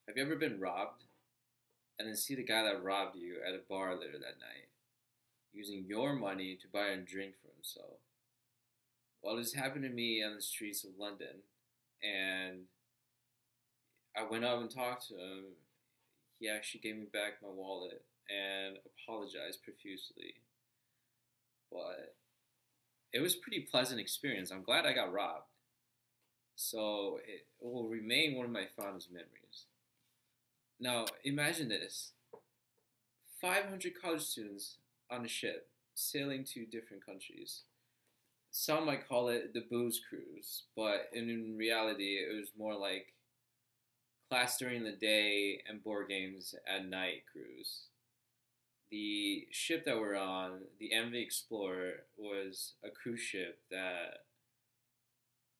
Have you ever been robbed and then see the guy that robbed you at a bar later that night using your money to buy a drink for himself? Well, this happened to me on the streets of London, and I went up and talked to him. He actually gave me back my wallet and apologized profusely. But it was a pretty pleasant experience. I'm glad I got robbed. So it will remain one of my fondest memories. Now, imagine this: 500 college students on a ship sailing to different countries. Some might call it the booze cruise, but in reality, it was more like class during the day and board games at night cruise. The ship that we're on, the MV Explorer, was a cruise ship that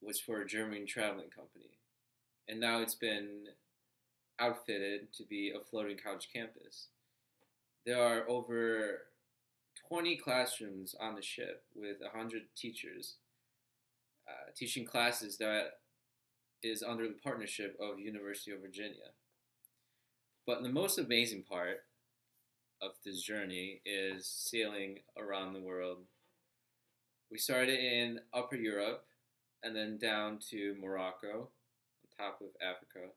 was for a German traveling company. And now it's been outfitted to be a floating college campus. There are over 20 classrooms on the ship with 100 teachers teaching classes that is under the partnership of University of Virginia. But the most amazing part of this journey is sailing around the world. We started in Upper Europe and then down to Morocco, on top of Africa,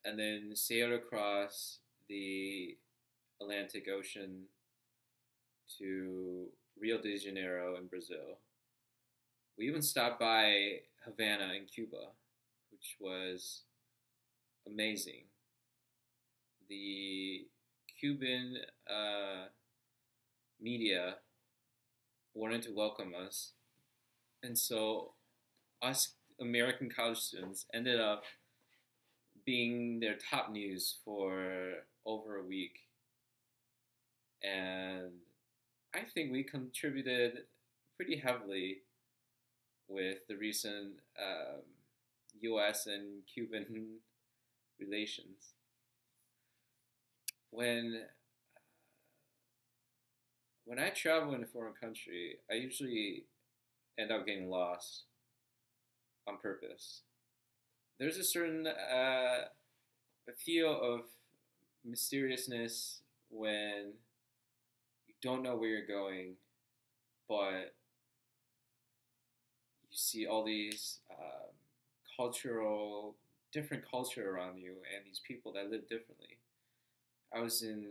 and then sailed across the Atlantic Ocean to Rio de Janeiro in Brazil. We even stopped by Havana in Cuba, which was amazing. The Cuban media wanted to welcome us, and so us American college students ended up being their top news for over a week. And I think we contributed pretty heavily with the recent U.S. and Cuban relations. When when I travel in a foreign country, I usually end up getting lost on purpose. There's a certain a feel of mysteriousness when you don't know where you're going, but you see all these cultural, different culture around you and these people that live differently. I was in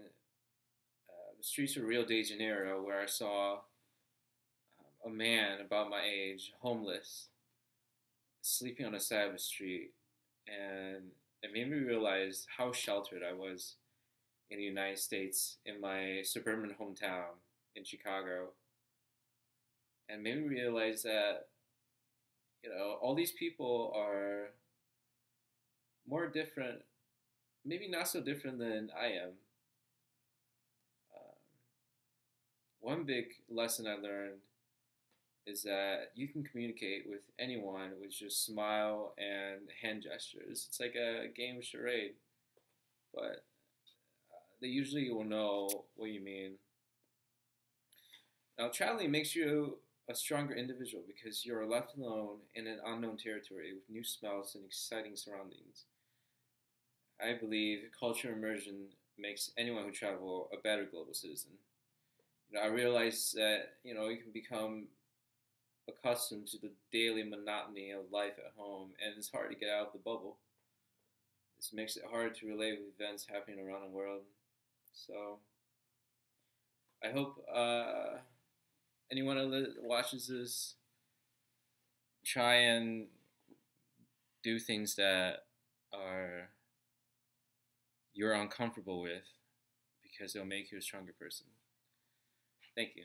the streets of Rio de Janeiro where I saw a man about my age, homeless, sleeping on the side of the street, and it made me realize how sheltered I was in the United States, in my suburban hometown in Chicago, and made me realize that all these people are more different, maybe not so different than I am. Um, One big lesson I learned is that you can communicate with anyone with just smile and hand gestures. It's like a game of charade, but they usually will know what you mean. Now, traveling makes you a stronger individual because you're left alone in an unknown territory with new smells and exciting surroundings. I believe cultural immersion makes anyone who travels a better global citizen. I realize that you can become accustomed to the daily monotony of life at home, and it's hard to get out of the bubble. This makes it hard to relate with events happening around the world. So I hope anyone that watches this try and do things that are you're uncomfortable with because it'll make you a stronger person. Thank you.